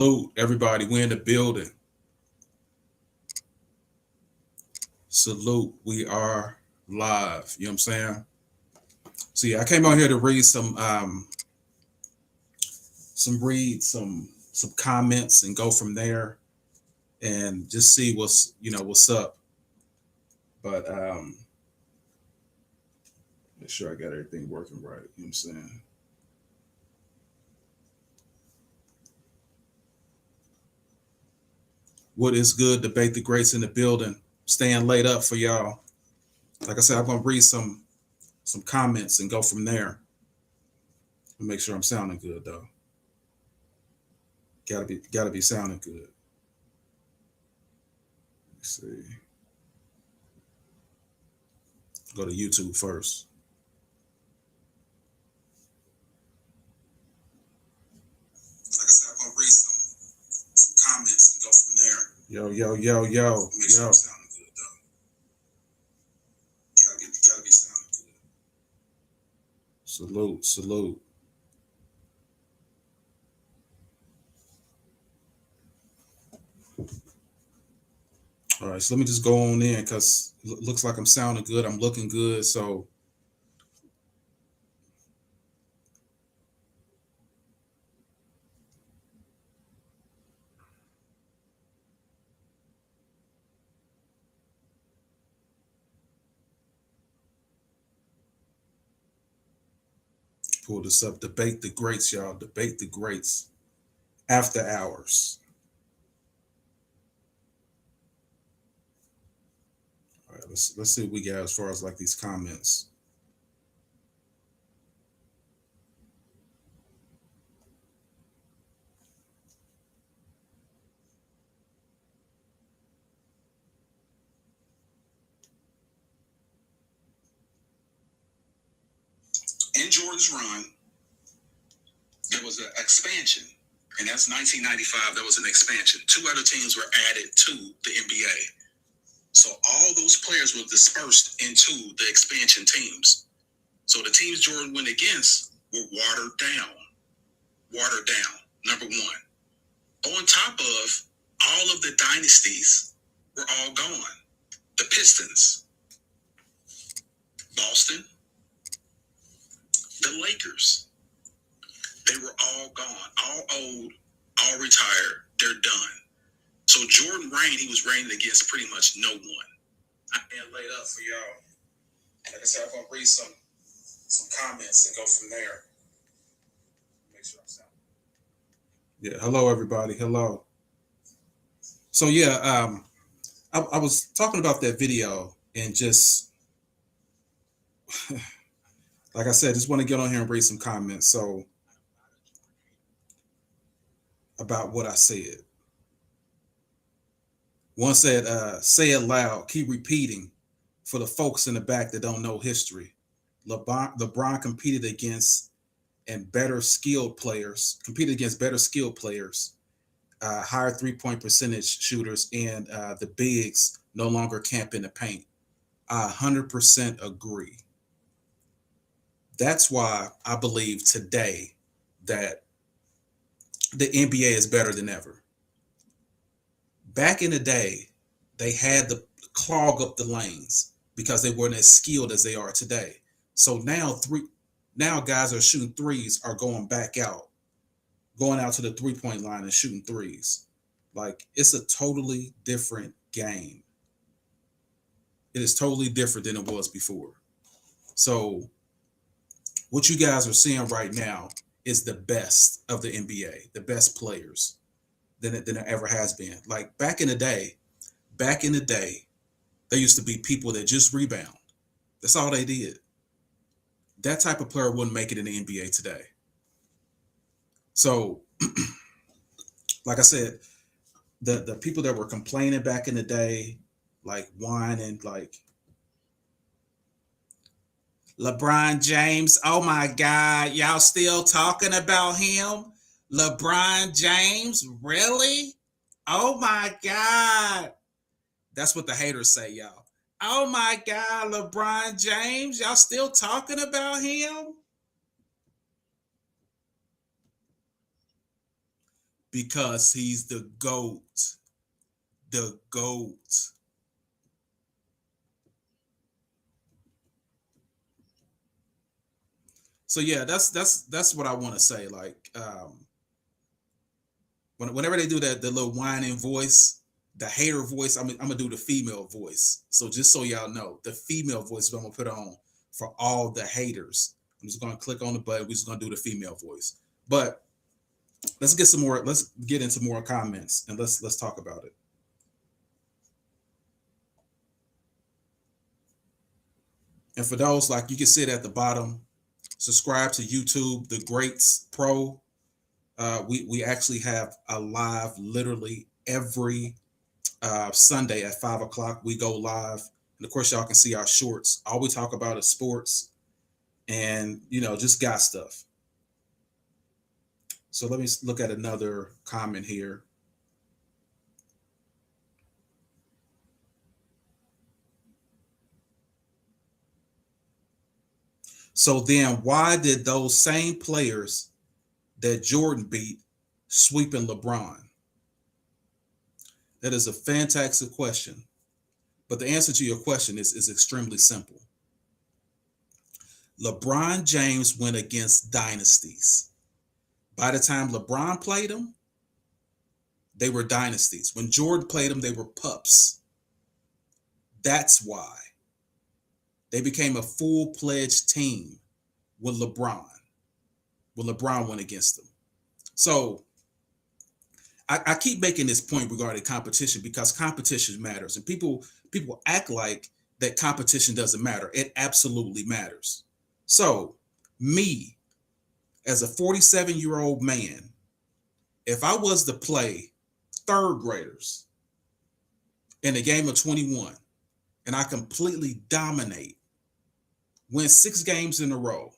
Salute everybody. We're in the building. Salute. We are live. You know what I'm saying? So yeah, I came out here to read some comments and go from there and just see what's up. But make sure I got everything working right. You know what I'm saying? What is good? Debate the greats in the building. Staying laid up for y'all. Like I said, I'm gonna read some comments and go from there. Make sure I'm sounding good though. Gotta be sounding good. Let's see. Go to YouTube first. Like I said, I'm gonna read some comments and go from there. Yo. Make sure I'm sounding good though. Gotta be sounding good. Salute. All right, so let me just go on in because it looks like I'm sounding good. I'm looking good. So pull this up. Debate the greats, y'all. Debate the greats. After hours. All right, let's see what we got as far as like these comments. In Jordan's run, there was an expansion, and that's 1995. There was an expansion. Two other teams were added to the NBA. So all those players were dispersed into the expansion teams. So the teams Jordan went against were watered down. Number one. On top of all of the dynasties were all gone. The Pistons, Boston, the Lakers, they were all gone, all old, all retired. They're done. So Jordan reigned, he was reigning against pretty much no one. I am laid up for y'all. Like I said, I'm going to read some comments and go from there. Make sure I'm sounding. Yeah, hello everybody. Hello. So yeah, I was talking about that video and just like I said, just want to get on here and read some comments. So about what I said. One said, say it loud, keep repeating for the folks in the back that don't know history. LeBron competed against better skilled players, higher 3-point percentage shooters, and the bigs no longer camp in the paint. I 100% agree. That's why I believe today that the NBA is better than ever. Back in the day, they had to clog up the lanes because they weren't as skilled as they are today. So now guys are shooting threes are going back out, going out to the 3-point line and shooting threes. Like it's a totally different game. It is totally different than it was before. So what you guys are seeing right now is the best of the NBA, the best players than it ever has been. Like back in the day, there used to be people that just rebound. That's all they did. That type of player wouldn't make it in the NBA today. So, like I said, the people that were complaining back in the day, like whining, like LeBron James, oh my God, y'all still talking about him? LeBron James, really? Oh my God. That's what the haters say, y'all. Oh my God, LeBron James, y'all still talking about him? because he's the GOAT. The GOAT. So yeah, that's what I want to say. Like whenever they do that, the little whining voice, the hater voice, I'm gonna do the female voice. So just so y'all know, the female voice is what I'm gonna put on for all the haters. I'm just gonna click on the button. We're just gonna do the female voice. But let's get some more. Let's get into more comments and let's talk about it. And for those, like, you can see it at the bottom. Subscribe to YouTube, The Greats Pro. We actually have a live literally every Sunday at 5 o'clock. We go live, and of course, y'all can see our shorts. All we talk about is sports and just got stuff. So let me look at another comment here. So then, why did those same players that Jordan beat sweeping LeBron? That is a fantastic question. But the answer to your question is extremely simple. LeBron James went against dynasties. By the time LeBron played them, they were dynasties. When Jordan played them, they were pups. That's why they became a full-fledged team with LeBron. When LeBron went against them. So I keep making this point regarding competition because competition matters, and people act like that competition doesn't matter. It absolutely matters. So me, as a 47-year-old man, if I was to play third graders in a game of 21 and I completely dominate, win 6 games in a row,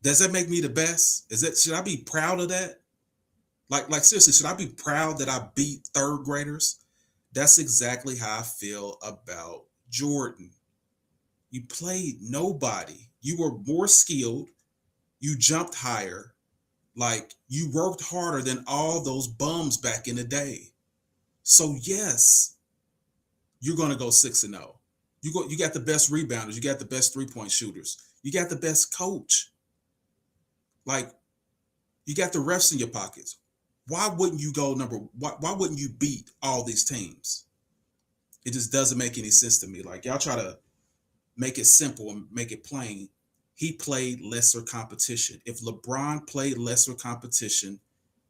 does that make me the best? Should I be proud of that? Like seriously, should I be proud that I beat third graders? That's exactly how I feel about Jordan. You played nobody. You were more skilled. You jumped higher. Like, you worked harder than all those bums back in the day. So yes, you're gonna go 6-0. You got the best rebounders. You got the best 3-point shooters. You got the best coach. Like, you got the refs in your pockets. Why wouldn't you go why wouldn't you beat all these teams? It just doesn't make any sense to me. Like, y'all try to make it simple and make it plain. He played lesser competition. If LeBron played lesser competition,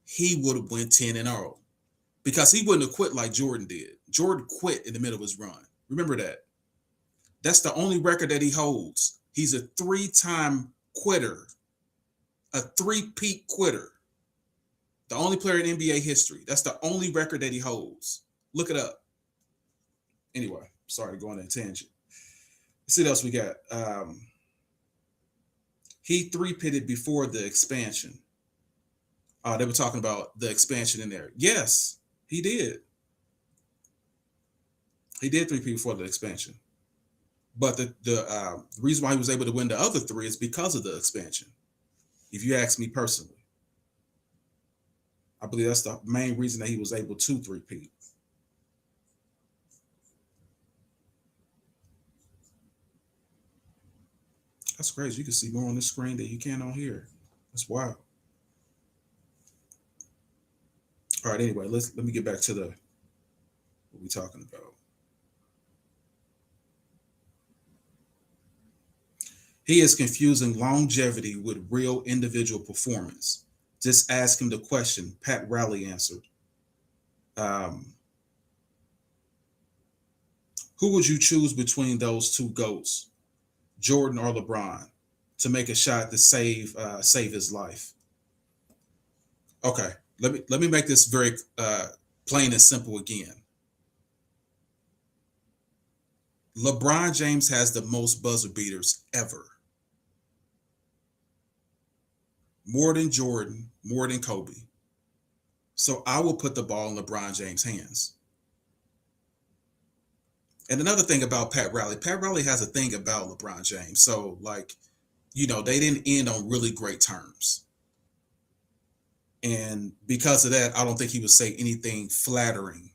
he would have went 10-0 because he wouldn't have quit like Jordan did. Jordan quit in the middle of his run. Remember that. That's the only record that he holds. He's a 3-time quitter, a 3-peat quitter. The only player in NBA history. That's the only record that he holds. Look it up. Anyway, sorry to go on a tangent. Let's see what else we got. He 3-pitted before the expansion. They were talking about the expansion in there. Yes, he did. He did 3-peat before the expansion. But the reason why he was able to win the other 3 is because of the expansion. If you ask me personally, I believe that's the main reason that he was able to 3-peat. That's crazy. You can see more on this screen than you can on here. That's wild. All right. Anyway, let me get back to what we're talking about. He is confusing longevity with real individual performance. Just ask him the question. Pat Riley answered. Um, who would you choose between those 2 goats, Jordan or LeBron, to make a shot to save his life? Okay, let me make this very plain and simple again. LeBron James has the most buzzer beaters ever. More than Jordan, more than Kobe. So I will put the ball in LeBron James' hands. And another thing about Pat Riley has a thing about LeBron James. So, like, they didn't end on really great terms. And because of that, I don't think he would say anything flattering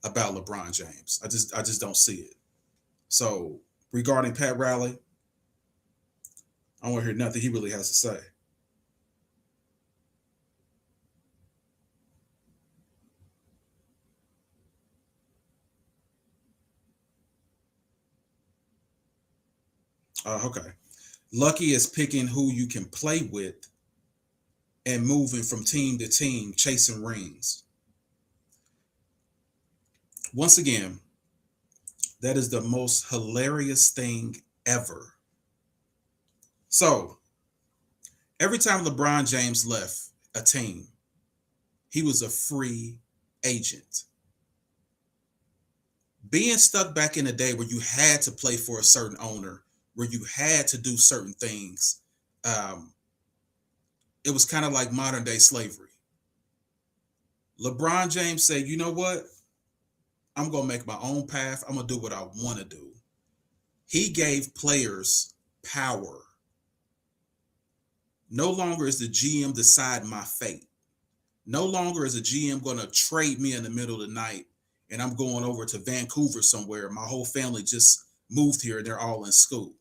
about LeBron James. I just don't see it. So regarding Pat Riley, I don't want to hear nothing he really has to say. Okay. Lucky is picking who you can play with and moving from team to team, chasing rings. Once again, that is the most hilarious thing ever. So every time LeBron James left a team, he was a free agent. Being stuck back in the day where you had to play for a certain owner, where you had to do certain things, um, it was kind of like modern day slavery. LeBron James said, you know what? I'm going to make my own path. I'm going to do what I want to do. He gave players power. No longer is the GM deciding my fate. No longer is a GM going to trade me in the middle of the night and I'm going over to Vancouver somewhere. My whole family just moved here and they're all in school.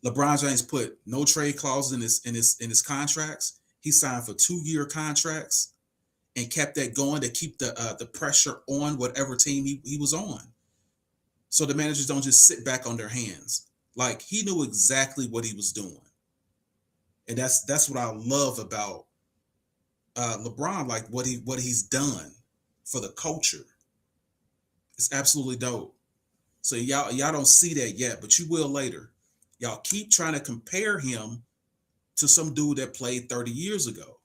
LeBron James put no trade clauses in his contracts. He signed for 2-year contracts and kept that going to keep the pressure on whatever team he was on. So the managers don't just sit back on their hands. Like he knew exactly what he was doing, and that's what I love about LeBron. Like what he's done for the culture. It's absolutely dope. So y'all don't see that yet, but you will later. Y'all keep trying to compare him to some dude that played 30 years ago.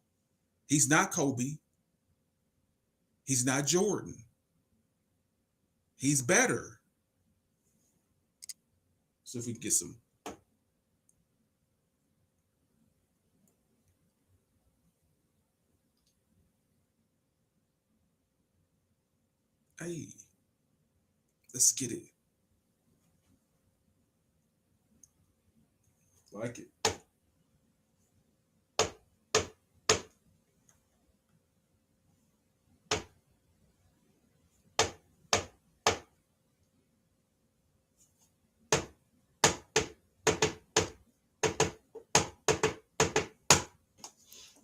He's not Kobe. He's not Jordan. He's better. So if we can get some, hey, let's get it. Like it.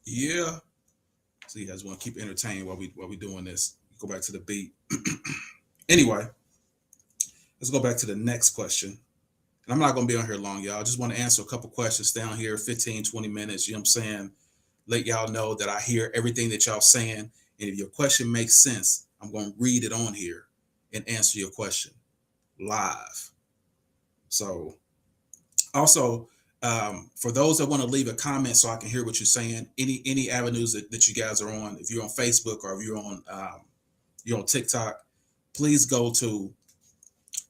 Yeah. So you guys want to keep entertained while we doing this. Go back to the beat. Anyway, let's go back to the next question. And I'm not going to be on here long, y'all. I just want to answer a couple questions down here, 15, 20 minutes. You know what I'm saying? Let y'all know that I hear everything that y'all saying. And if your question makes sense, I'm going to read it on here and answer your question live. So also, for those that want to leave a comment so I can hear what you're saying, any avenues that you guys are on, if you're on Facebook or if you're on TikTok, please go to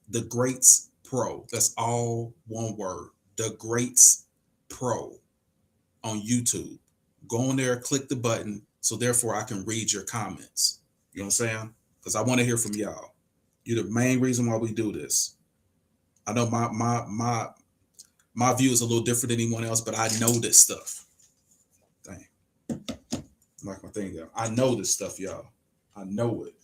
the Greats Pro. That's all one word. The Greats Pro on YouTube. Go on there, click the button, so therefore I can read your comments. You know what I'm saying? Because I want to hear from y'all. You're the main reason why we do this. I know my view is a little different than anyone else, but I know this stuff. Dang, knock my thing down. I know this stuff, y'all. I know it.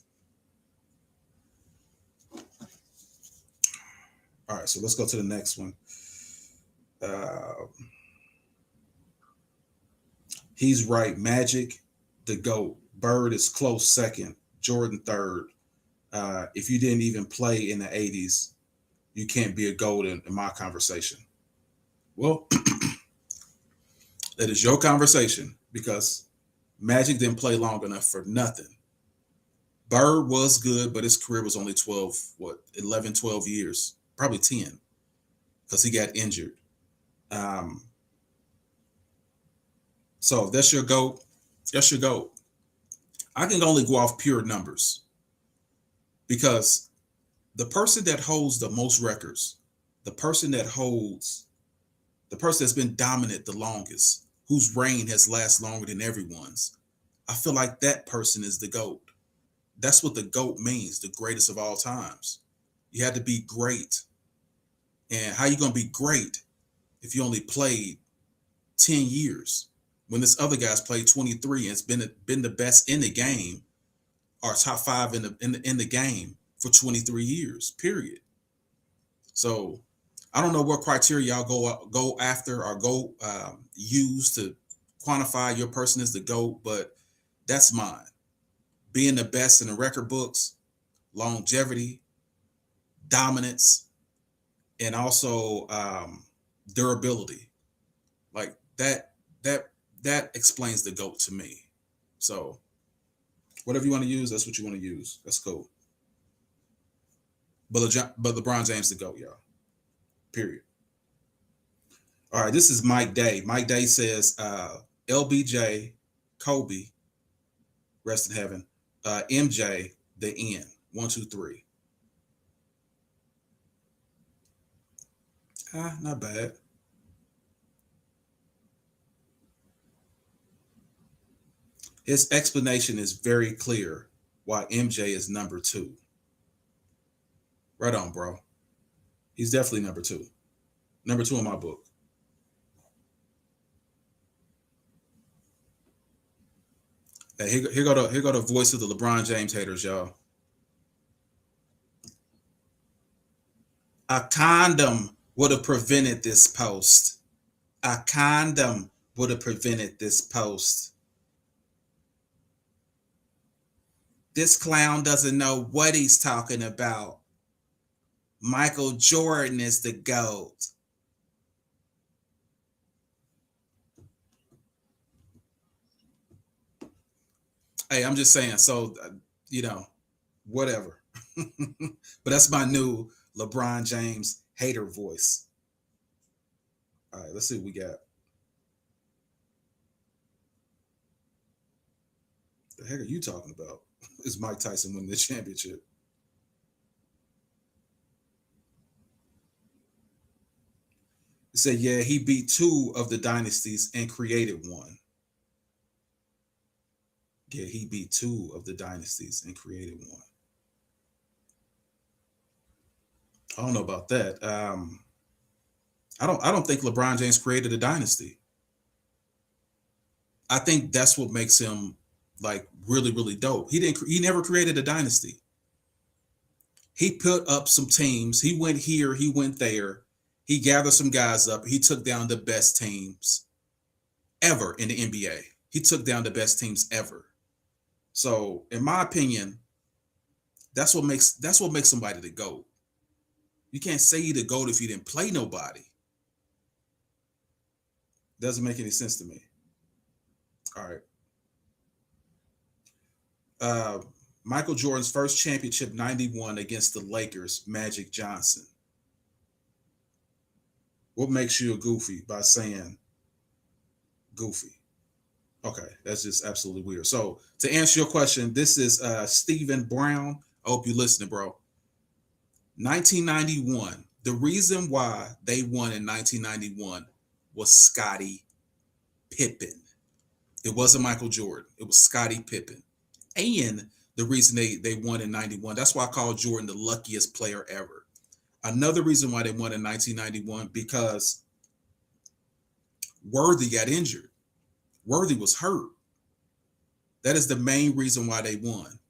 All right, so let's go to the next one. Uh, he's right. Magic, the GOAT. Bird is close second. Jordan third. If you didn't even play in the 80s, you can't be a GOAT in my conversation. Well, that is your conversation because Magic didn't play long enough for nothing. Bird was good, but his career was only 12, 11, 12 years, probably 10, because he got injured. Um, so if that's your GOAT, that's your GOAT. I can only go off pure numbers because the person that holds the most records, the person that holds, the person that's been dominant the longest, whose reign has lasted longer than everyone's, I feel like that person is the GOAT. That's what the GOAT means, the greatest of all times. You had to be great. And how you going to be great if you only played 10 years? when this other guy's played 23 and has been the best in the game or top five in the game for 23 years. Period. So I don't know what criteria y'all go after or go use to quantify your person as the GOAT, but that's mine. Being the best in the record books, longevity, dominance, and also durability. Like that that explains the GOAT to me. So whatever you want to use, that's what you want to use. That's cool. But LeBron James the GOAT, y'all. Period. All right, this is Mike Day. Mike Day says LBJ, Kobe, rest in heaven, MJ, the N. 1, 2, 3. Not bad. His explanation is very clear why MJ is number 2. Right on, bro. He's definitely number 2. Number 2 in my book. Hey, here go the voice of the LeBron James haters, y'all. A condom would have prevented this post. A condom would have prevented this post. This clown doesn't know what he's talking about. Michael Jordan is the GOAT. Hey, I'm just saying. So, whatever. But that's my new LeBron James hater voice. All right, let's see what we got. The heck are you talking about? Is Mike Tyson winning the championship? He said, yeah, he beat 2 of the dynasties and created one. Yeah, he beat 2 of the dynasties and created one. I don't know about that. I don't think LeBron James created a dynasty. I think that's what makes him like really, really dope. He never created a dynasty. He put up some teams. He went here, he went there. He gathered some guys up. He took down the best teams ever in the NBA. He took down the best teams ever. So, in my opinion, that's what makes somebody the GOAT. You can't say you the GOAT if you didn't play nobody. Doesn't make any sense to me. All right. Uh, Michael Jordan's first championship, 91 against the Lakers, Magic Johnson. What makes you a goofy by saying goofy? Okay, that's just absolutely weird. So to answer your question, this is Stephen Brown. I hope you're listening, bro. 1991. The reason why they won in 1991 was Scottie Pippen. It wasn't Michael Jordan. It was Scottie Pippen. And the reason they won in 91, that's why I call Jordan the luckiest player ever. Another reason why they won in 1991, because Worthy got injured. Worthy was hurt. That is the main reason why they won.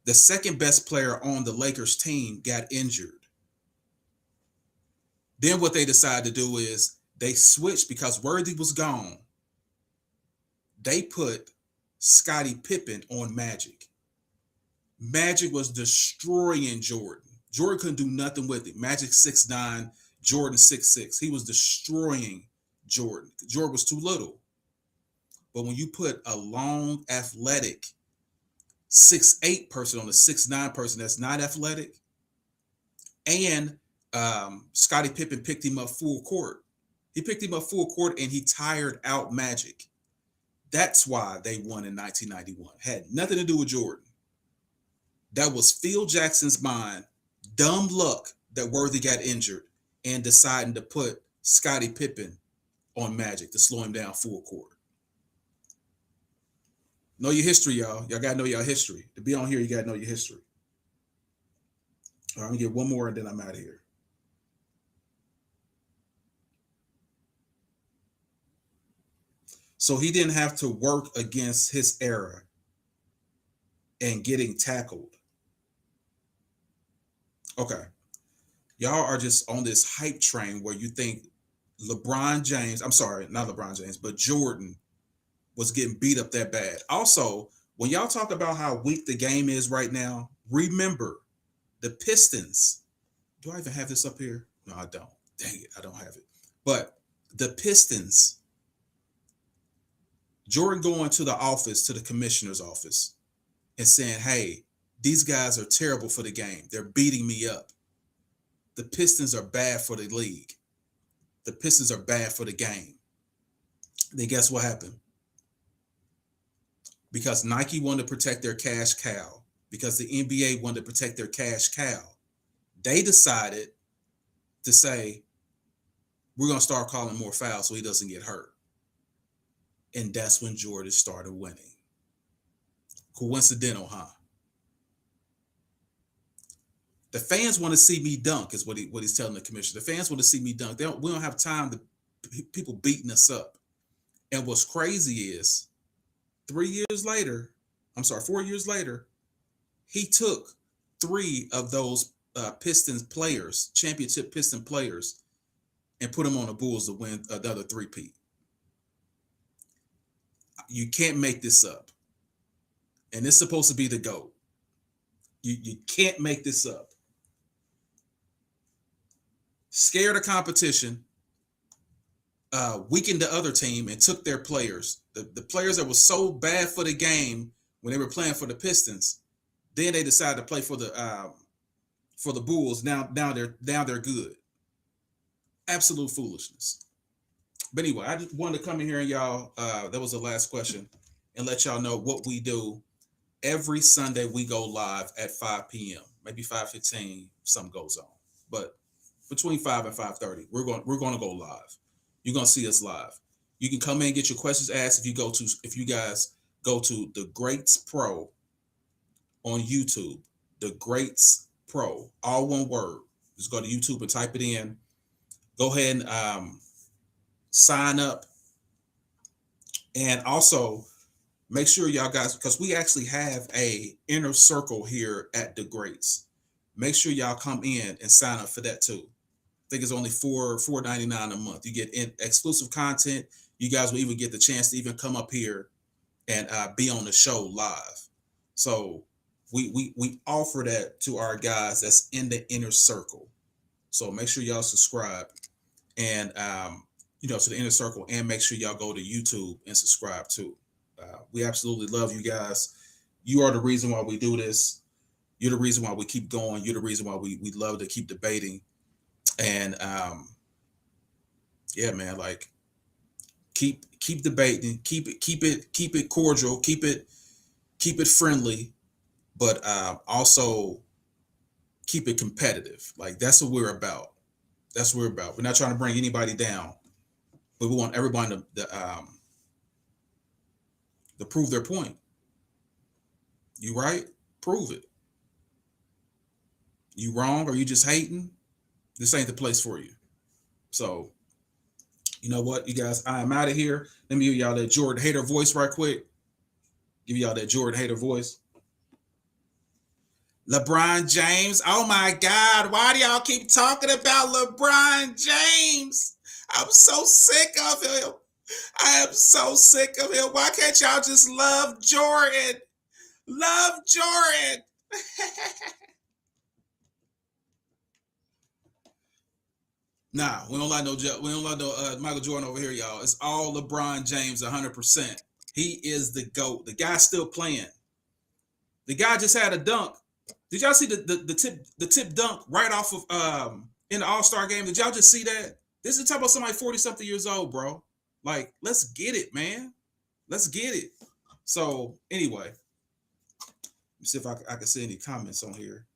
The second best player on the Lakers team got injured. Then what they decided to do is they switched because Worthy was gone. They put Scottie Pippen on Magic. Magic was destroying Jordan. Jordan couldn't do nothing with it. Magic 6'9", Jordan 6'6". He was destroying Jordan. Jordan was too little. But when you put a long, athletic 6'8" person on a 6'9" person that's not athletic, and Scottie Pippen picked him up full court. He picked him up full court and he tired out Magic. That's why they won in 1991. Had nothing to do with Jordan. That was Phil Jackson's mind, dumb luck that Worthy got injured, and deciding to put Scottie Pippen on Magic to slow him down full court. Know your history, y'all. Y'all got to know your history. To be on here, you got to know your history. All right, I'm going to get one more and then I'm out of here. So he didn't have to work against his era and getting tackled. Okay. Y'all are just on this hype train where you think LeBron James, I'm sorry, not LeBron James, but Jordan was getting beat up that bad. Also, when y'all talk about how weak the game is right now, remember the Pistons. Do I even have this up here? No, I don't. Dang it, I don't have it. But the Pistons, Jordan going to the office, to the commissioner's office, and saying, hey, these guys are terrible for the game. They're beating me up. The Pistons are bad for the league. The Pistons are bad for the game. Then guess what happened? Because Nike wanted to protect their cash cow, because the NBA wanted to protect their cash cow, they decided to say, we're going to start calling more fouls so he doesn't get hurt. And that's when Jordan started winning. Coincidental, huh? The fans want to see me dunk, is what he's telling the commissioner. The fans want to see me dunk. We don't have time to people beating us up. And what's crazy is 4 years later, he took 3 of those Pistons players, championship Piston players, and put them on the Bulls to win another three-peat. You can't make this up. And it's supposed to be the GOAT. You can't make this up. Scared of competition, weakened the other team and took their players. The players that were so bad for the game when they were playing for the Pistons, then they decided to play for the Bulls. Now they're good. Absolute foolishness. But anyway, I just wanted to come in here and y'all, that was the last question, and let y'all know what we do. Every Sunday we go live at 5 p.m. Maybe 5:15, something goes on. But between 5 and 5:30, we're going to go live. You're going to see us live. You can come in and get your questions asked if you guys go to The Greats Pro on YouTube. The Greats Pro, all one word. Just go to YouTube and type it in. Go ahead and sign up. And also make sure y'all guys, because we actually have a inner circle here at The Greats. Make sure y'all come in and sign up for that too. I think it's only $4.99 a month. You get exclusive content. You guys will even get the chance to even come up here and be on the show live. So we offer that to our guys that's in the inner circle. So make sure y'all subscribe and to the inner circle, and make sure y'all go to YouTube and subscribe too. We absolutely love you guys. You are the reason why we do this. You're the reason why we keep going. You're the reason why we love to keep debating. And yeah, man, like keep debating, keep it cordial, keep it friendly, but also keep it competitive. Like that's what we're about. That's what we're about. We're not trying to bring anybody down, but we want everybody to prove their point. You right? Prove it. You wrong, or you just hating? This ain't the place for you. So, you know what, you guys? I am out of here. Let me give y'all that Jordan Hater voice right quick. Give y'all that Jordan Hater voice. LeBron James. Oh my God. Why do y'all keep talking about LeBron James? I'm so sick of him. I am so sick of him. Why can't y'all just love Jordan? Love Jordan. Nah, we don't like no Michael Jordan over here, y'all. It's all LeBron James, 100%. He is the GOAT. The guy's still playing. The guy just had a dunk. Did y'all see the tip dunk right off of in the All-Star game? Did y'all just see that? This is talking about somebody 40-something years old, bro. Like, let's get it, man. Let's get it. So anyway, let me see if I can see any comments on here.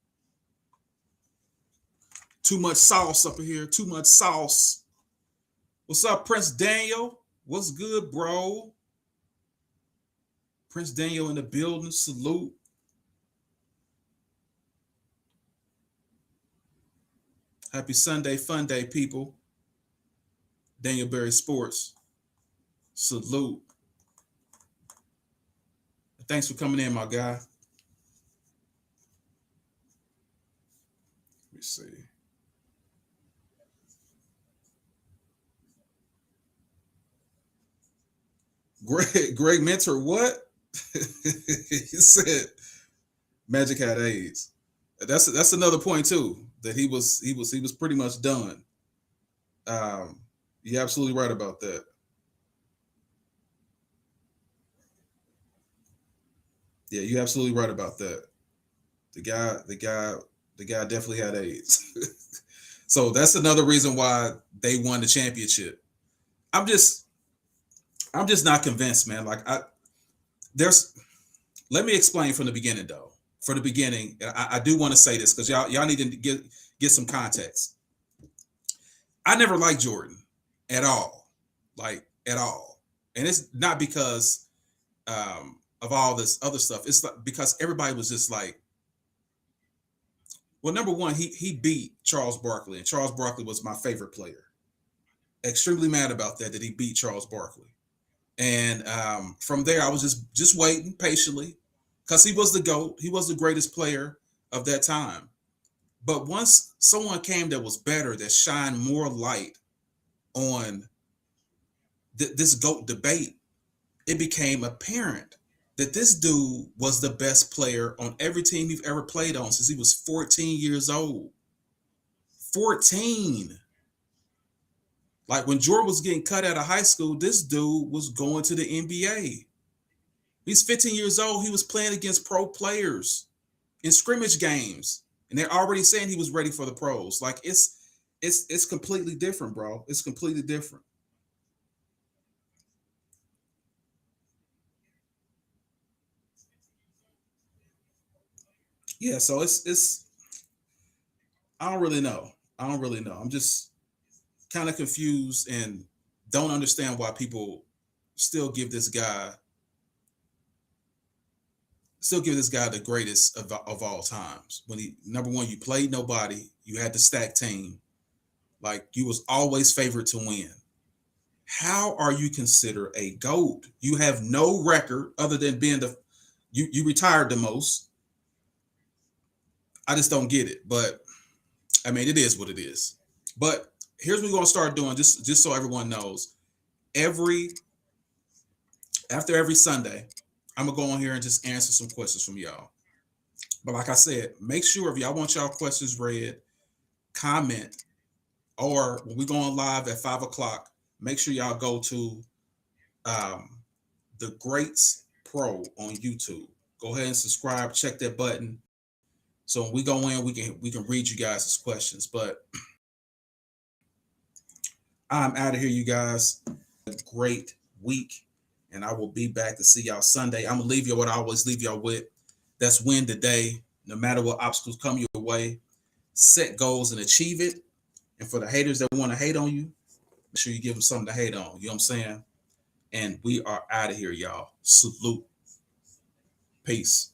Too much sauce up in here. Too much sauce. What's up, Prince Daniel? What's good, bro? Prince Daniel in the building. Salute. Happy Sunday, fun day, people. Daniel Berry Sports. Salute. Thanks for coming in, my guy. Let me see. Greg Mentor, what? He said Magic had AIDS. That's another point too. That he was pretty much done. Um, you're absolutely right about that. Yeah, you're absolutely right about that. The guy, the guy, the guy definitely had AIDS. So that's another reason why they won the championship. I'm just, I'm just not convinced, man. Like there's. Let me explain from the beginning, though. For the beginning, I do want to say this because y'all need to get some context. I never liked Jordan at all, like at all, and it's not because of all this other stuff. It's like because everybody was just like, well, number one, he beat Charles Barkley, and Charles Barkley was my favorite player. Extremely mad about that he beat Charles Barkley, and from there I was just waiting patiently because he was the goat. He was the greatest player of that time. But once someone came that was better, that shined more light on this GOAT debate, it became apparent that this dude was the best player on every team he's ever played on since he was 14 years old. 14. Like when Jordan was getting cut out of high school, this dude was going to the NBA. He's 15 years old. He was playing against pro players in scrimmage games. And they're already saying he was ready for the pros. Like it's completely different, bro. It's completely different. Yeah, so it's I don't really know. I don't really know. I'm just kind of confused and don't understand why people still give this guy the greatest of all times. When he number one, you played nobody, you had the stack team, like you was always favored to win. How are you considered a GOAT? You have no record other than being you retired the most. I just don't get it. But I mean, it is what it is. But here's what we're gonna start doing, just so everyone knows. Every After every Sunday, I'm gonna go on here and just answer some questions from y'all. But like I said, make sure if y'all want y'all questions read, comment, or when we go on live at 5 o'clock, make sure y'all go to um, the Greats Pro on YouTube. Go ahead and subscribe, check that button. So when we go in, we can read you guys' questions. But I'm out of here, you guys. A great week, and I will be back to see y'all Sunday. I'm gonna leave you what I always leave y'all with. That's win today. No matter what obstacles come your way, set goals and achieve it. And for the haters that want to hate on you, make sure you give them something to hate on. You know what I'm saying? And we are out of here, y'all. Salute. Peace.